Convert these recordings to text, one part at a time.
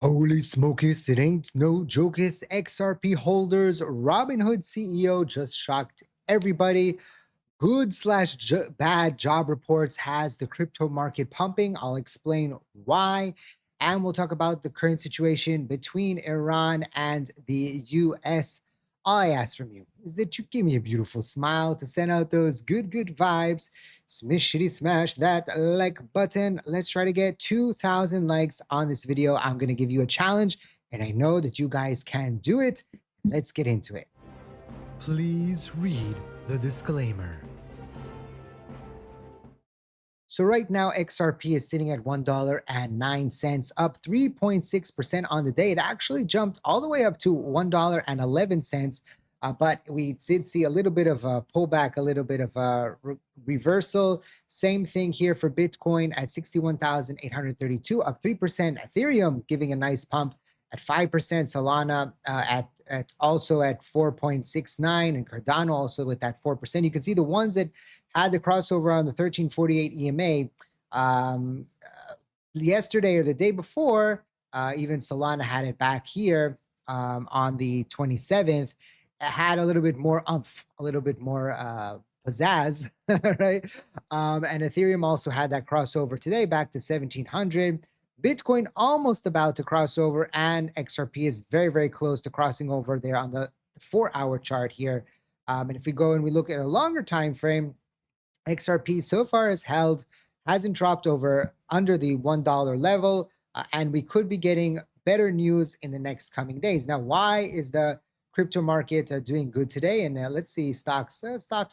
Holy smokus, it ain't no jokes. XRP holders, Robinhood CEO just shocked everybody. Good slash bad job reports has the crypto market pumping. I'll explain why. And we'll talk about the current situation between Iran and the US. All I ask from you is that you give me a beautiful smile to send out those good vibes. Smash that like button. Let's try to get 2,000 likes on this video. I'm going to give you a challenge, and I know that you guys can do it. Let's get into it. Please read the disclaimer. So right now, XRP is sitting at $1.09, up 3.6% on the day. It actually jumped all the way up to $1.11, but we did see a little bit of a pullback, a little bit of a reversal. Same thing here for Bitcoin at 61,832, up 3%. Ethereum giving a nice pump at 5%. Solana at also at 4.69, and Cardano also with that 4%. You can see the ones that had the crossover on the 1348 EMA yesterday or the day before. Even Solana had it back here on the 27th. It had a little bit more umph, a little bit more pizzazz, right? And Ethereum also had that crossover today back to 1700. Bitcoin almost about to cross over, and XRP is very close to crossing over there on the 4-hour chart here. And if we go and we look at a longer time frame, XRP so far hasn't dropped under the $1 level, and we could be getting better news in the next coming days. Now, why is the crypto market doing good today? And let's see, stocks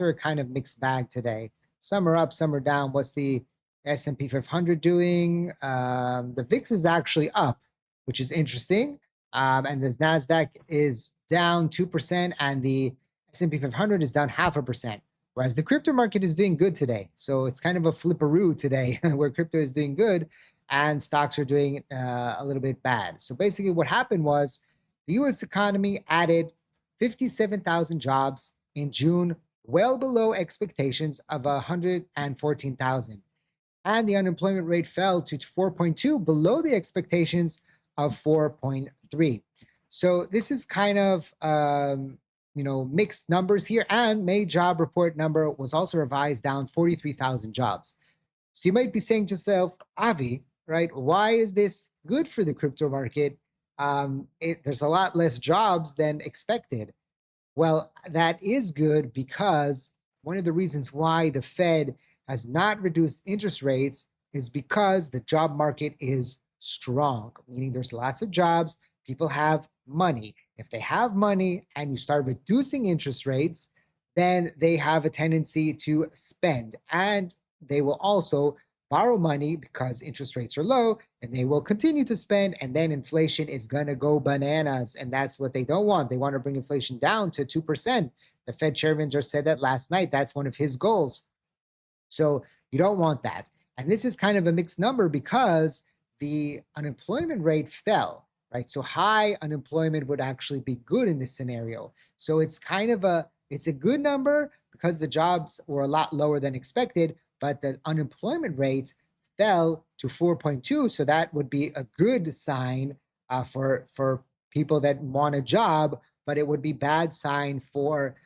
are kind of mixed bag today. Some are up, some are down. What's the S&P 500 doing? The VIX is actually up, which is interesting. And the NASDAQ is down 2%, and the S&P 500 is down 0.5%. Whereas the crypto market is doing good today. So it's kind of a flipperoo today where crypto is doing good and stocks are doing a little bit bad. So basically what happened was the US economy added 57,000 jobs in June, well below expectations of 114,000. And the unemployment rate fell to 4.2, below the expectations of 4.3. So this is kind of mixed numbers here. And May job report number was also revised down 43,000 jobs. So you might be saying to yourself, Avi, right, why is this good for the crypto market? There's a lot less jobs than expected. Well, that is good because one of the reasons why the Fed has not reduced interest rates is because the job market is strong, meaning there's lots of jobs, people have money. If they have money and you start reducing interest rates, then they have a tendency to spend, and they will also borrow money because interest rates are low, and they will continue to spend, and then inflation is going to go bananas, and that's what they don't want. They want to bring inflation down to 2%. The Fed chairman just said that last night. That's one of his goals. So you don't want that. And this is kind of a mixed number because the unemployment rate fell, right? So high unemployment would actually be good in this scenario. So it's kind of it's a good number because the jobs were a lot lower than expected, but the unemployment rate fell to 4.2. So that would be a good sign for people that want a job, but it would be bad sign for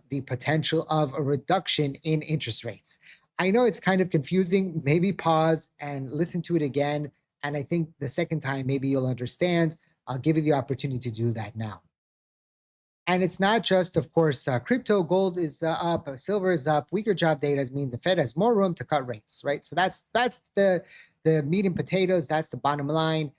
the potential of a reduction in interest rates. I know it's kind of confusing. Maybe pause and listen to it again. And I think the second time, maybe you'll understand. I'll give you the opportunity to do that now. And it's not just, of course, crypto. Gold is up, silver is up. Weaker job data mean the Fed has more room to cut rates, right? So that's the meat and potatoes. That's the bottom line.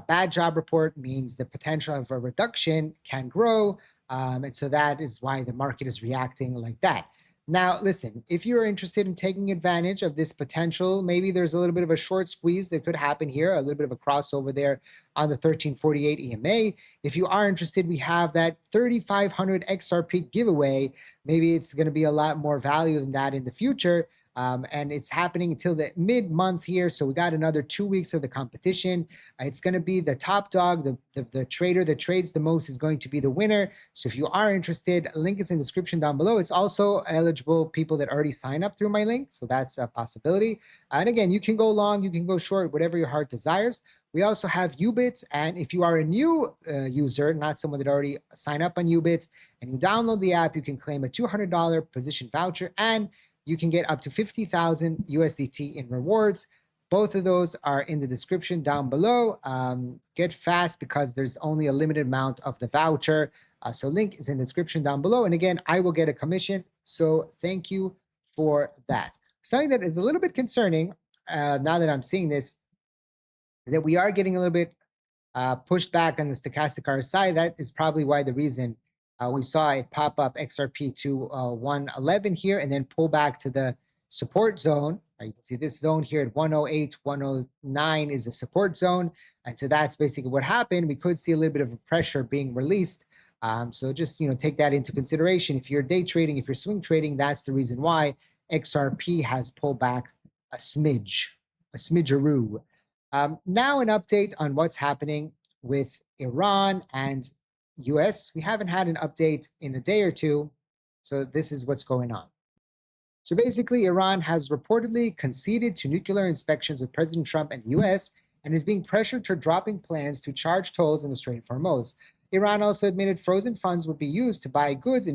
Bad job report means the potential of a reduction can grow. And so that is why the market is reacting like that. Now, listen, if you're interested in taking advantage of this potential, maybe there's a little bit of a short squeeze that could happen here, a little bit of a crossover there on the 1348 EMA. If you are interested, we have that 3,500 XRP giveaway. Maybe it's going to be a lot more value than that in the future. And it's happening until the mid-month here. So we got another 2 weeks of the competition. It's going to be the top dog, the trader that trades the most is going to be the winner. So if you are interested, link is in the description down below. It's also eligible people that already sign up through my link. So that's a possibility. And again, you can go long, you can go short, whatever your heart desires. We also have Ubits. And if you are a new user, not someone that already signed up on Ubits, and you download the app, you can claim a $200 position voucher and you can get up to 50,000 USDT in rewards. Both of those are in the description down below. Get fast because there's only a limited amount of the voucher. So link is in the description down below. And again, I will get a commission. So thank you for that. Something that is a little bit concerning now that I'm seeing this is that we are getting a little bit pushed back on the stochastic RSI. That is probably why the reason we saw it pop up XRP to 111 here and then pull back to the support zone. You can see this zone here at 108, 109 is a support zone. And so that's basically what happened. We could see a little bit of pressure being released. So just take that into consideration. If you're day trading, if you're swing trading, that's the reason why XRP has pulled back a smidgeroo. Now an update on what's happening with Iran and US. We haven't had an update in a day or two, so this is what's going on. So basically, Iran has reportedly conceded to nuclear inspections with President Trump and the US and is being pressured to dropping plans to charge tolls in the Strait of Hormuz. Iran also admitted frozen funds would be used to buy goods in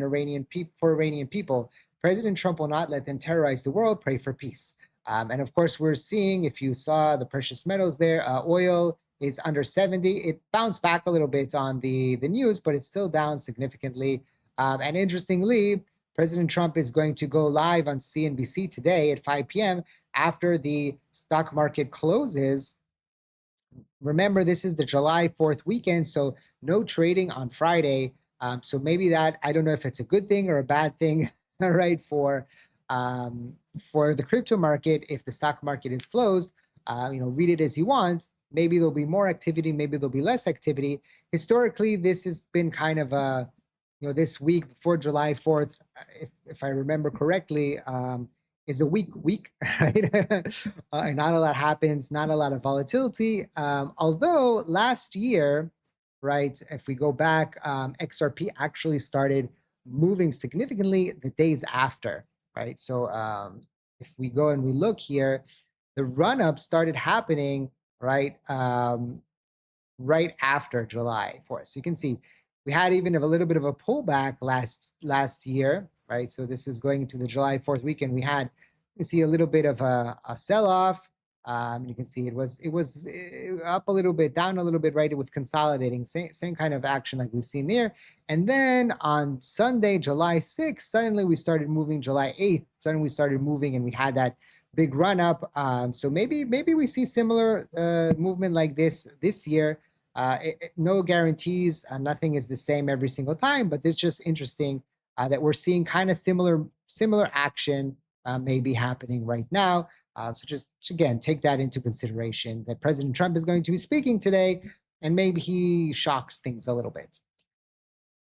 for Iranian people. President Trump will not let them terrorize the world. Pray for peace. And of course, we're seeing, if you saw the precious metals there, oil is under 70. It bounced back a little bit on the news, but it's still down significantly. And interestingly, President Trump is going to go live on CNBC today at 5 p.m. after the stock market closes. Remember, this is the July 4th weekend, so no trading on Friday. So maybe that, I don't know if it's a good thing or a bad thing, right, for the crypto market. If the stock market is closed, read it as you want. Maybe there'll be more activity, maybe there'll be less activity. Historically, this has been kind of a, this week before July 4th, if I remember correctly, is a weak week, right? Not a lot happens, not a lot of volatility. Although last year, right, if we go back, XRP actually started moving significantly the days after, right? So if we go and we look here, the run-up started happening, right, right after July 4th. So you can see we had even a little bit of a pullback last year, right? So this is going into the July 4th weekend. You see a little bit of a sell-off. You can see it was up a little bit, down a little bit, right? It was consolidating, same kind of action like we've seen there. And then on Sunday, July 6th, suddenly we started moving. July 8th, suddenly we started moving, and we had that big run up. So maybe we see similar movement like this year. No guarantees. Nothing is the same every single time, but it's just interesting that we're seeing kind of similar action maybe happening right now. So just again, take that into consideration that President Trump is going to be speaking today, and maybe he shocks things a little bit.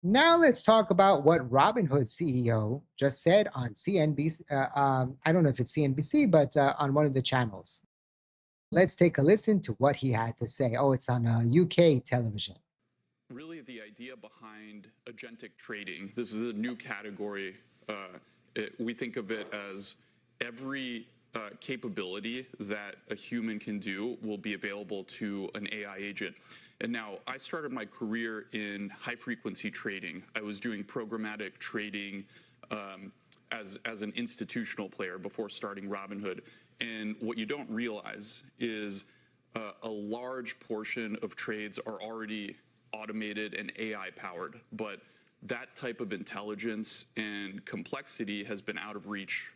Now let's talk about what Robinhood CEO just said on CNBC. I don't know if it's CNBC, but on one of the channels. Let's take a listen to what he had to say. Oh, it's on UK television. Really, the idea behind agentic trading, this is a new category. We think of it as every capability that a human can do will be available to an AI agent. And now I started my career in high frequency trading. I was doing programmatic trading as an institutional player before starting Robinhood. And what you don't realize is a large portion of trades are already automated and AI powered, but that type of intelligence and complexity has been out of reach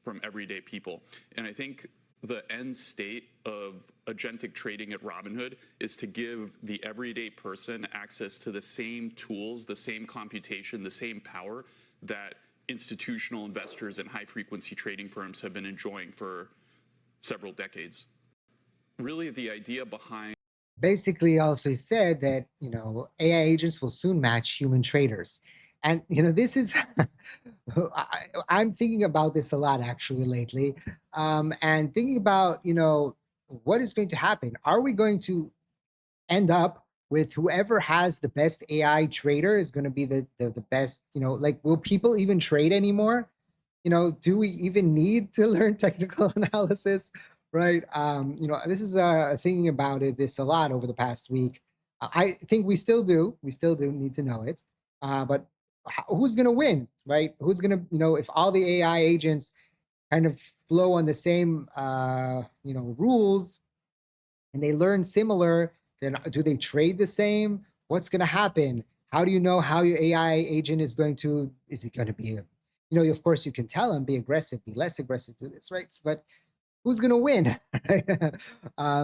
from everyday people. And I think the end state of agentic trading at Robinhood is to give the everyday person access to the same tools, the same computation, the same power that institutional investors and high frequency trading firms have been enjoying for several decades. Really, the idea behind basically also said that AI agents will soon match human traders. And this is I'm thinking about this a lot actually lately, and thinking about what is going to happen. Are we going to end up with whoever has the best AI trader is going to be the best? Like, will people even trade anymore? Do we even need to learn technical analysis? right? This is thinking about it this a lot over the past week. I think we still do need to know it. But who's going to win, right? Who's going to, if all the AI agents kind of flow on the same, rules and they learn similar, then do they trade the same? What's going to happen? How do you know how your AI agent is going to, is it going to be, of course you can tell them, be aggressive, be less aggressive, do this, right? But who's going to win?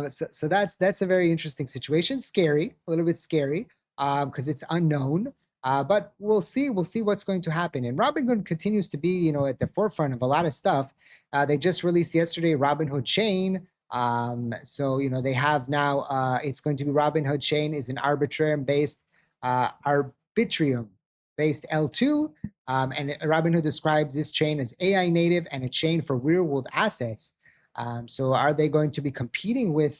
So that's a very interesting situation. Scary, a little bit scary, because it's unknown. But we'll see. We'll see what's going to happen. And Robinhood continues to be, at the forefront of a lot of stuff. They just released yesterday Robinhood Chain. So they have now. It's going to be Robinhood Chain is an Arbitrium based L2. And Robinhood describes this chain as AI native and a chain for real world assets. So are they going to be competing with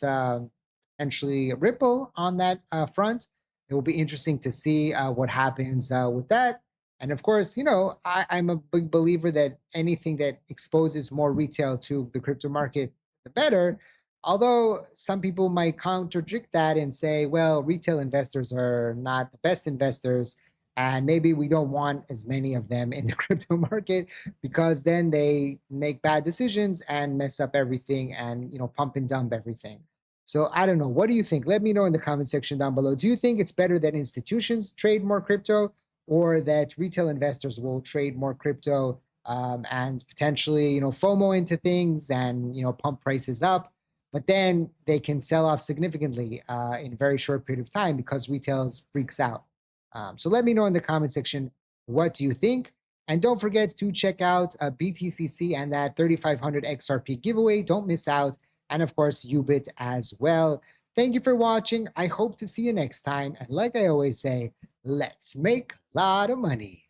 potentially Ripple on that front? It will be interesting to see what happens with that. And of course, I'm a big believer that anything that exposes more retail to the crypto market, the better. Although some people might contradict that and say, well, retail investors are not the best investors. And maybe we don't want as many of them in the crypto market because then they make bad decisions and mess up everything and pump and dump everything. So I don't know. What do you think? Let me know in the comment section down below. Do you think it's better that institutions trade more crypto or that retail investors will trade more crypto and potentially FOMO into things and pump prices up, but then they can sell off significantly in a very short period of time because retail freaks out. So let me know in the comment section, what do you think? And don't forget to check out BTCC and that 3500 XRP giveaway. Don't miss out. And of course, Ubit as well. Thank you for watching. I hope to see you next time. And like I always say, let's make a lot of money.